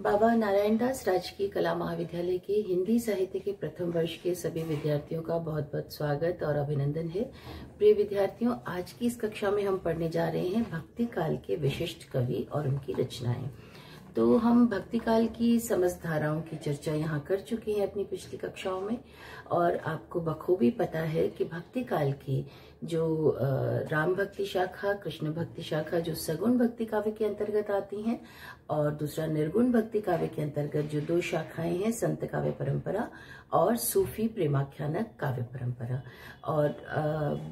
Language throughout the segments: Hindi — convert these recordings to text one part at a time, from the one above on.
बाबा नारायण दास राजकीय कला महाविद्यालय के हिंदी साहित्य के प्रथम वर्ष के सभी विद्यार्थियों का बहुत बहुत स्वागत और अभिनंदन है। प्रिय विद्यार्थियों, आज की इस कक्षा में हम पढ़ने जा रहे हैं भक्ति काल के विशिष्ट कवि और उनकी रचनाएं। तो हम भक्ति काल की समस्त धाराओं की चर्चा यहाँ कर चुके हैं अपनी पिछली कक्षाओं में, और आपको बखूबी पता है कि भक्ति काल की जो राम भक्ति शाखा, कृष्ण भक्ति शाखा जो सगुण भक्ति काव्य के अंतर्गत आती हैं, और दूसरा निर्गुण भक्ति काव्य के अंतर्गत जो दो शाखाएं हैं, संत काव्य परंपरा और सूफी प्रेमाख्यानक काव्य परंपरा। और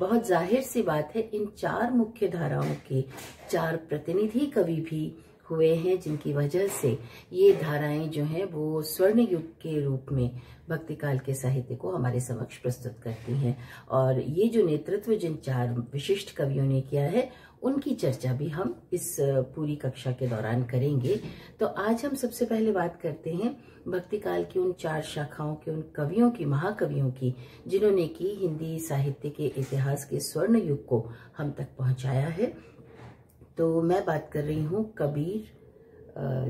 बहुत जाहिर सी बात है, इन चार मुख्य धाराओं के चार प्रतिनिधि कवि भी हुए हैं, जिनकी वजह से ये धाराएं जो हैं वो स्वर्ण युग के रूप में भक्ति काल के साहित्य को हमारे समक्ष प्रस्तुत करती हैं। और ये जो नेतृत्व जिन चार विशिष्ट कवियों ने किया है, उनकी चर्चा भी हम इस पूरी कक्षा के दौरान करेंगे। तो आज हम सबसे पहले बात करते हैं भक्ति काल की उन चार शाखाओं के उन कवियों की, महाकवियों की, जिन्होंने की हिंदी साहित्य के इतिहास के स्वर्ण युग को हम तक पहुंचाया है। तो मैं बात कर रही हूँ कबीर,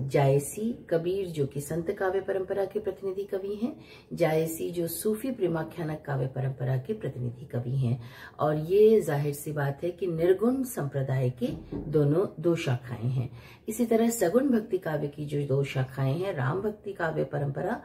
जायसी। कबीर जो कि संत काव्य परंपरा के प्रतिनिधि कवि हैं, जायसी जो सूफी प्रेमाख्यानक काव्य परंपरा के प्रतिनिधि कवि हैं। और ये जाहिर सी बात है कि निर्गुण संप्रदाय के दो शाखाएं हैं। इसी तरह सगुण भक्ति काव्य की जो दो शाखाएं हैं, राम भक्ति काव्य परंपरा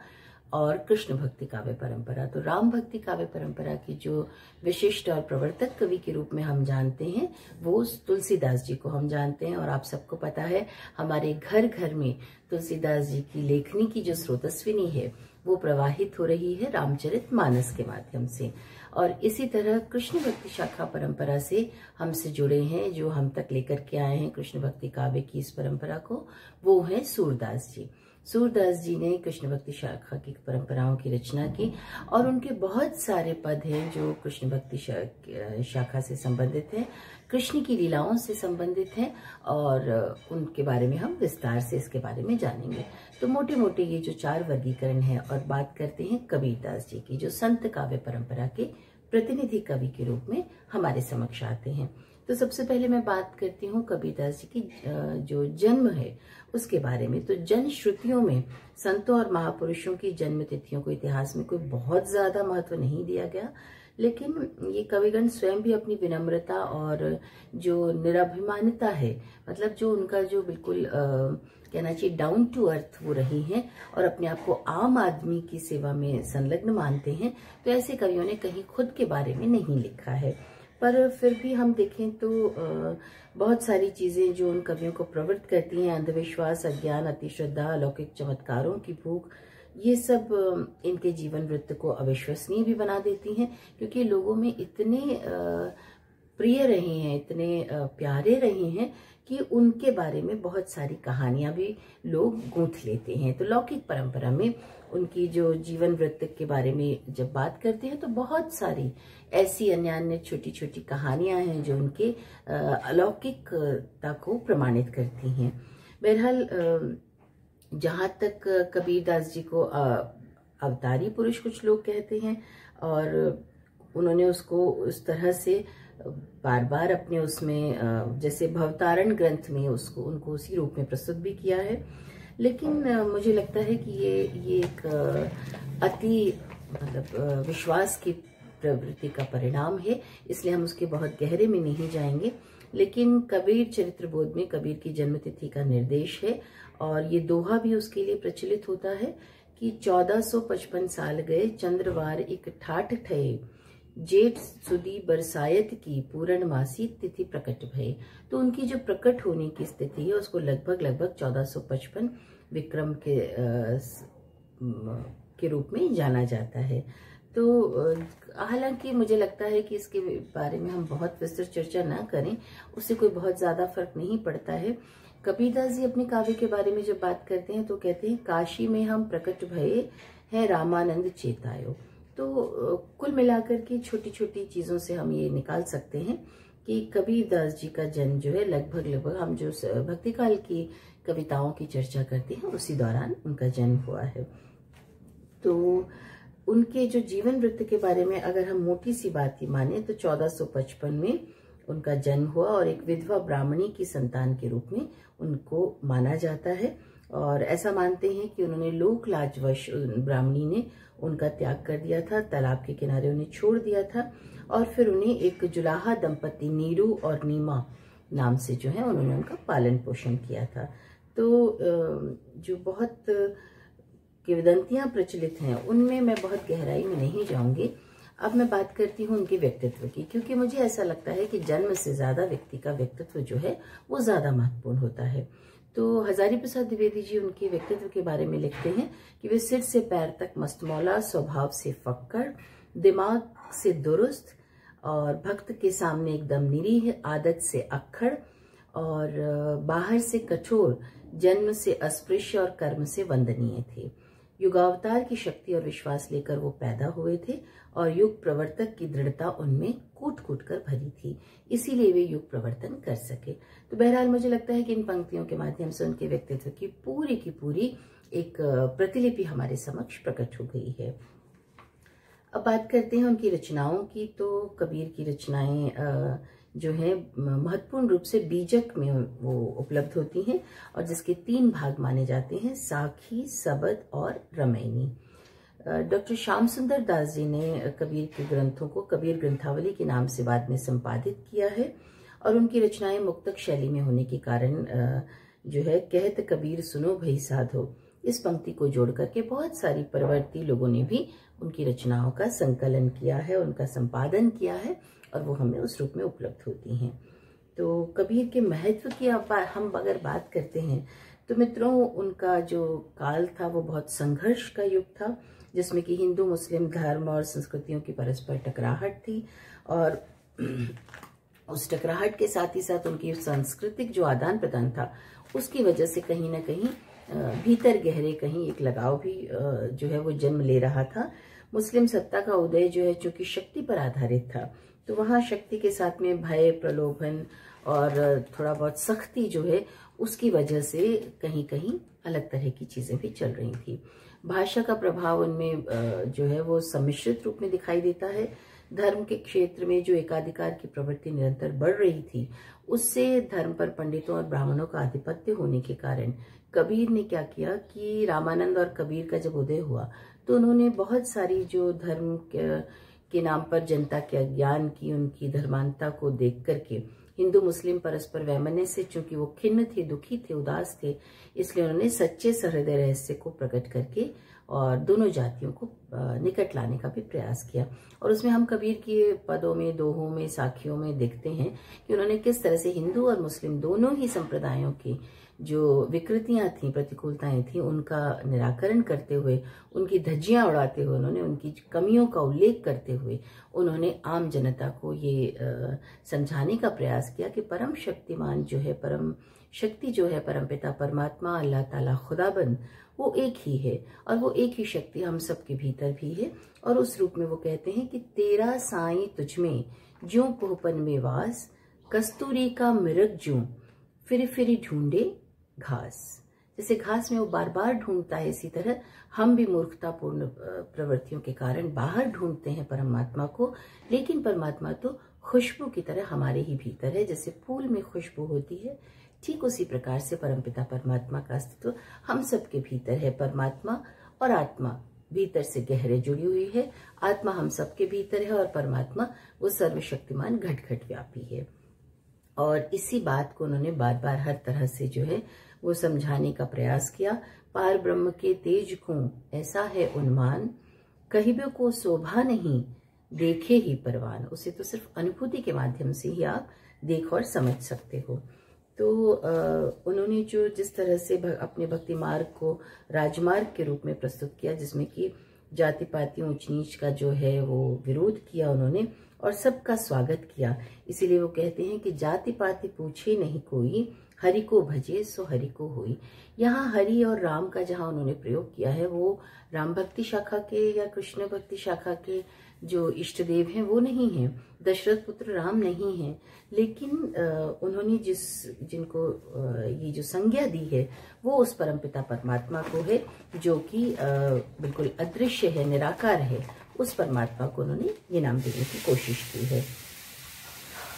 और कृष्ण भक्ति काव्य परंपरा। तो राम भक्ति काव्य परंपरा की जो विशिष्ट और प्रवर्तक कवि के रूप में हम जानते हैं, वो तुलसीदास जी को हम जानते हैं। और आप सबको पता है, हमारे घर घर में तुलसीदास जी की लेखनी की जो स्रोतस्विनी है वो प्रवाहित हो रही है रामचरितमानस के माध्यम से। और इसी तरह कृष्ण भक्ति शाखा परंपरा से हमसे जुड़े हैं, जो हम तक लेकर के आए हैं कृष्ण भक्ति काव्य की इस परंपरा को, वो है सूरदास जी। सूरदास जी ने कृष्ण भक्ति शाखा की परंपराओं की रचना की, और उनके बहुत सारे पद हैं जो कृष्ण भक्ति शाखा से संबंधित हैं, कृष्ण की लीलाओं से संबंधित हैं, और उनके बारे में हम विस्तार से इसके बारे में जानेंगे। तो मोटे मोटे ये जो चार वर्गीकरण है। और बात करते हैं कबीरदास जी की, जो संत काव्य परंपरा के प्रतिनिधि कवि के रूप में हमारे समक्ष आते हैं। तो सबसे पहले मैं बात करती हूँ कबीरदास जी की जो जन्म है उसके बारे में। तो जन श्रुतियों में संतों और महापुरुषों की जन्म तिथियों को इतिहास में कोई बहुत ज्यादा महत्व नहीं दिया गया, लेकिन ये कविगण स्वयं भी अपनी विनम्रता और जो निराभिमानिता है, मतलब जो उनका जो बिल्कुल कहना चाहिए डाउन टू अर्थ वो रही हैं, और अपने आप को आम आदमी की सेवा में संलग्न मानते हैं। तो ऐसे कवियों ने कहीं खुद के बारे में नहीं लिखा है, पर फिर भी हम देखें तो बहुत सारी चीजें जो उन कवियों को प्रवृत्त करती हैं, अंधविश्वास, अज्ञान, अतिश्रद्धा, अलौकिक चमत्कारों की भूख, ये सब इनके जीवन वृत्त को अविश्वसनीय भी बना देती हैं, क्योंकि लोगों में इतने प्रिय रहे हैं, इतने प्यारे रहे हैं कि उनके बारे में बहुत सारी कहानियां भी लोग गूंथ लेते हैं। तो लौकिक परंपरा में उनकी जो जीवन वृत्त के बारे में जब बात करते हैं, तो बहुत सारी ऐसी अन्य छोटी छोटी कहानियां हैं जो उनके अलौकिकता को प्रमाणित करती हैं। बहरहाल जहाँ तक कबीरदास जी को अवतारी पुरुष कुछ लोग कहते हैं, और उन्होंने उसको उस तरह से बार बार अपने उसमें जैसे भवतारण ग्रंथ में उनको उसी रूप में प्रस्तुत भी किया है। लेकिन मुझे लगता है कि ये एक अति मतलब विश्वास की प्रवृत्ति का परिणाम है, इसलिए हम उसके बहुत गहरे में नहीं जाएंगे। लेकिन कबीर चरित्र बोध में कबीर की जन्मतिथि का निर्देश है, और ये दोहा भी उसके लिए प्रचलित होता है कि 1455 साल गए चंद्रवार एक ठाठ ठये, जेठ सुदी बरसायत की पूर्णमासी तिथि प्रकट भये। तो उनकी जो प्रकट होने की स्थिति है उसको लगभग 1455 विक्रम के रूप में जाना जाता है। तो हालांकि मुझे लगता है कि इसके बारे में हम बहुत विस्तृत चर्चा ना करें, उससे कोई बहुत ज्यादा फर्क नहीं पड़ता है। कबीरदास जी अपने काव्य के बारे में जब बात करते हैं तो कहते हैं, काशी में हम प्रकट भये हैं रामानंद चेतायो। तो कुल मिलाकर के छोटी छोटी चीजों से हम ये निकाल सकते हैं कि कबीरदास जी का जन्म जो है लगभग हम जो भक्ति काल की कविताओं की चर्चा करते हैं उसी दौरान उनका जन्म हुआ है। तो उनके जो जीवन वृत्त के बारे में अगर हम मोटी सी बात ही माने तो 1455 में उनका जन्म हुआ, और एक विधवा ब्राह्मणी की संतान के रूप में उनको माना जाता है। और ऐसा मानते हैं कि उन्होंने लोक लाजवश ब्राह्मणी ने उनका त्याग कर दिया था, तालाब के किनारे उन्हें छोड़ दिया था और फिर उन्हें एक जुलाहा दंपति नीरू और नीमा नाम से जो है उन्होंने उनका पालन पोषण किया था। तो जो बहुत किंवदंतियां प्रचलित हैं उनमें मैं बहुत गहराई में नहीं जाऊंगी। अब मैं बात करती हूँ उनके व्यक्तित्व की, क्योंकि मुझे ऐसा लगता है कि जन्म से ज्यादा व्यक्ति का व्यक्तित्व जो है वो ज्यादा महत्वपूर्ण होता है। तो हजारी प्रसाद द्विवेदी जी उनके व्यक्तित्व के बारे में लिखते हैं कि वे सिर से पैर तक मस्तमौला, स्वभाव से फक्कड़, दिमाग से दुरुस्त और भक्त के सामने एकदम निरीह, आदत से अक्खड़ और बाहर से कठोर, जन्म से अस्पृश्य और कर्म से वंदनीय थे। युगावतार की शक्ति और विश्वास लेकर वो पैदा हुए थे और युग प्रवर्तक की दृढ़ता उनमें कूट कूट कर भरी थी, इसीलिए वे युग प्रवर्तन कर सके। तो बहरहाल मुझे लगता है कि इन पंक्तियों के माध्यम से उनके व्यक्तित्व की पूरी एक प्रतिलिपि हमारे समक्ष प्रकट हो गई है। अब बात करते हैं उनकी रचनाओं की। तो कबीर की रचनाएं जो है महत्वपूर्ण रूप से बीजक में वो उपलब्ध होती हैं और जिसके 3 भाग माने जाते हैं, साखी, सबद और रमैनी। डॉक्टर श्याम सुंदर दास जी ने कबीर के ग्रंथों को कबीर ग्रंथावली के नाम से बाद में संपादित किया है और उनकी रचनाएं मुक्तक शैली में होने के कारण जो है कहत कबीर सुनो भई साधो, इस पंक्ति को जोड़ करके बहुत सारी परवर्ती लोगों ने भी उनकी रचनाओं का संकलन किया है, उनका संपादन किया है और वो हमें उस रूप में उपलब्ध होती हैं। तो कबीर के महत्व की हम अगर बात करते हैं तो मित्रों उनका जो काल था वो बहुत संघर्ष का युग था, जिसमें कि हिंदू मुस्लिम धर्म और संस्कृतियों की परस्पर टकराहट थी और उस टकराहट के साथ ही साथ उनकी सांस्कृतिक जो आदान प्रदान था उसकी वजह से कहीं ना कहीं भीतर गहरे कहीं एक लगाव भी जो है वो जन्म ले रहा था। मुस्लिम सत्ता का उदय जो है चूंकि शक्ति पर आधारित था, तो वहाँ शक्ति के साथ में भय, प्रलोभन और थोड़ा बहुत सख्ती जो है उसकी वजह से कहीं कहीं अलग तरह की चीजें भी चल रही थी। भाषा का प्रभाव उनमें जो है वो सम्मिश्रित रूप में दिखाई देता है। धर्म के क्षेत्र में जो एकाधिकार की प्रवृत्ति निरंतर बढ़ रही थी, उससे धर्म पर पंडितों और ब्राह्मणों का आधिपत्य होने के कारण कबीर ने क्या किया कि रामानंद और कबीर का जब उदय हुआ तो उन्होंने बहुत सारी जो धर्म के नाम पर जनता के अज्ञान की, उनकी धर्मांधता को देख करके हिंदू मुस्लिम परस्पर वैमनस्य से चूंकि वो खिन्न थे, दुखी थे, उदास थे, इसलिए उन्होंने सच्चे सहृदय रहस्य को प्रकट करके और दोनों जातियों को निकट लाने का भी प्रयास किया। और उसमें हम कबीर के पदों में, दोहों में, साखियों में देखते हैं कि उन्होंने किस तरह से हिंदू और मुस्लिम दोनों ही संप्रदायों की जो विकृतियां थी, प्रतिकूलताएं थी, उनका निराकरण करते हुए, उनकी धज्जियां उड़ाते हुए, उन्होंने उनकी कमियों का उल्लेख करते हुए उन्होंने आम जनता को ये समझाने का प्रयास किया कि परम शक्तिमान जो है, परम शक्ति जो है, परमपिता परमात्मा अल्लाह ताला खुदाबंद, वो एक ही है और वो एक ही शक्ति हम सबके भीतर भी है। और उस रूप में वो कहते हैं कि तेरा साईं तुझमें ज्यों पोहपन में वास, कस्तूरी का मिरग ज्यों फिर फिर ढूंढे घास। जैसे घास में वो बार बार ढूंढता है, इसी तरह हम भी मूर्खतापूर्ण प्रवृत्तियों के कारण बाहर ढूंढते हैं परमात्मा को, लेकिन परमात्मा तो खुशबू की तरह हमारे ही भीतर है। जैसे फूल में खुशबू होती है, ठीक उसी प्रकार से परमपिता परमात्मा का अस्तित्व हम सबके भीतर है। परमात्मा और आत्मा भीतर से गहरे जुड़ी हुई है। आत्मा हम सबके भीतर है और परमात्मा वो सर्वशक्तिमान घट घट व्यापी है। और इसी बात को उन्होंने बार बार हर तरह से जो है वो समझाने का प्रयास किया। पार ब्रह्म के तेज को ऐसा है उन्मान, कहिबे को शोभा नहीं देखे ही परवान। उसे तो सिर्फ अनुभूति के माध्यम से ही आप देख और समझ सकते हो। तो उन्होंने जो जिस तरह से अपने भक्ति मार्ग को राजमार्ग के रूप में प्रस्तुत किया, जिसमें कि जाति पाति ऊंच नीच का जो है वो विरोध किया उन्होंने और सबका स्वागत किया। इसीलिए वो कहते हैं कि जाति पाति पूछे नहीं कोई, हरि को भजे सो हरि को होई। यहाँ हरि और राम का जहाँ उन्होंने प्रयोग किया है वो राम भक्ति शाखा के या कृष्ण भक्ति शाखा के जो इष्ट देव हैं वो नहीं हैं, दशरथ पुत्र राम नहीं हैं, लेकिन उन्होंने जिनको ये जो संज्ञा दी है वो उस परमपिता परमात्मा को है, जो कि बिल्कुल अदृश्य है, निराकार है। उस परमात्मा को उन्होंने ये नाम देने की कोशिश की है।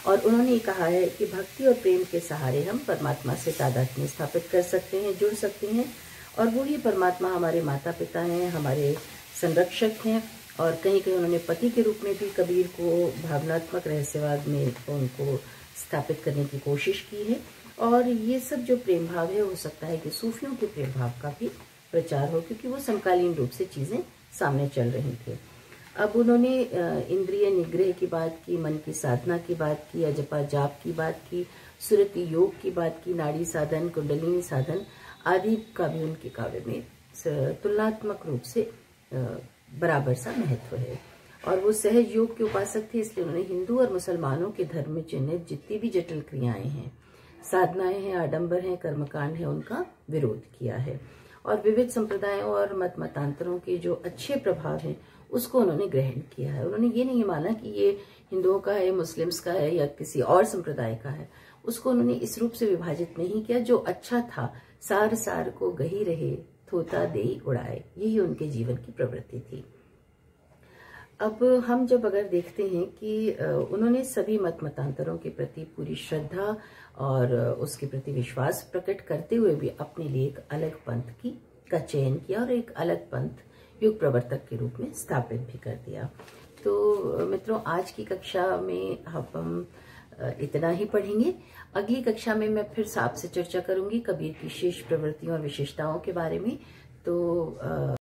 और उन्होंने ये कहा है कि भक्ति और प्रेम के सहारे हम परमात्मा से तादात्म्य स्थापित कर सकते हैं, जुड़ सकते हैं, और वही परमात्मा हमारे माता पिता हैं, हमारे संरक्षक हैं। और कहीं कहीं उन्होंने पति के रूप में भी कबीर को भावनात्मक रहस्यवाद में उनको स्थापित करने की कोशिश की है। और ये सब जो प्रेम भाव है, हो सकता है कि सूफियों के प्रेम भाव का भी प्रचार हो, क्योंकि वो समकालीन रूप से चीजें सामने चल रही थी। अब उन्होंने इंद्रिय निग्रह की बात की, मन की साधना की बात की, अजपा जाप की बात की, सुरति योग की बात की, नाड़ी साधन, कुंडलिनी साधन आदि का भी उनके काव्य में तुलनात्मक रूप से बराबर सा महत्व है। और वो सहज योग के उपासक थे, इसलिए उन्होंने हिंदू और मुसलमानों के धर्म में चिन्हित जितनी भी जटिल क्रियाएं हैं, साधनाएं हैं, आडंबर हैं, कर्मकांड है, उनका विरोध किया है। और विविध संप्रदायों और मतांतरों के जो अच्छे प्रभाव हैं उसको उन्होंने ग्रहण किया है। उन्होंने ये नहीं माना कि ये हिंदुओं का है, मुस्लिम्स का है या किसी और संप्रदाय का है। उसको उन्होंने इस रूप से विभाजित नहीं किया। जो अच्छा था, सार सार को गही रहे, थोता देई उड़ाए, यही उनके जीवन की प्रवृत्ति थी। अब हम जब अगर देखते हैं कि उन्होंने सभी मतांतरों के प्रति पूरी श्रद्धा और उसके प्रति विश्वास प्रकट करते हुए भी अपने लिए एक अलग पंथ का चयन किया और एक अलग पंथ युग प्रवर्तक के रूप में स्थापित भी कर दिया। तो मित्रों, आज की कक्षा में हम इतना ही पढ़ेंगे। अगली कक्षा में मैं फिर आपसे चर्चा करूंगी कबीर की शेष प्रवृत्तियों और विशेषताओं के बारे में। तो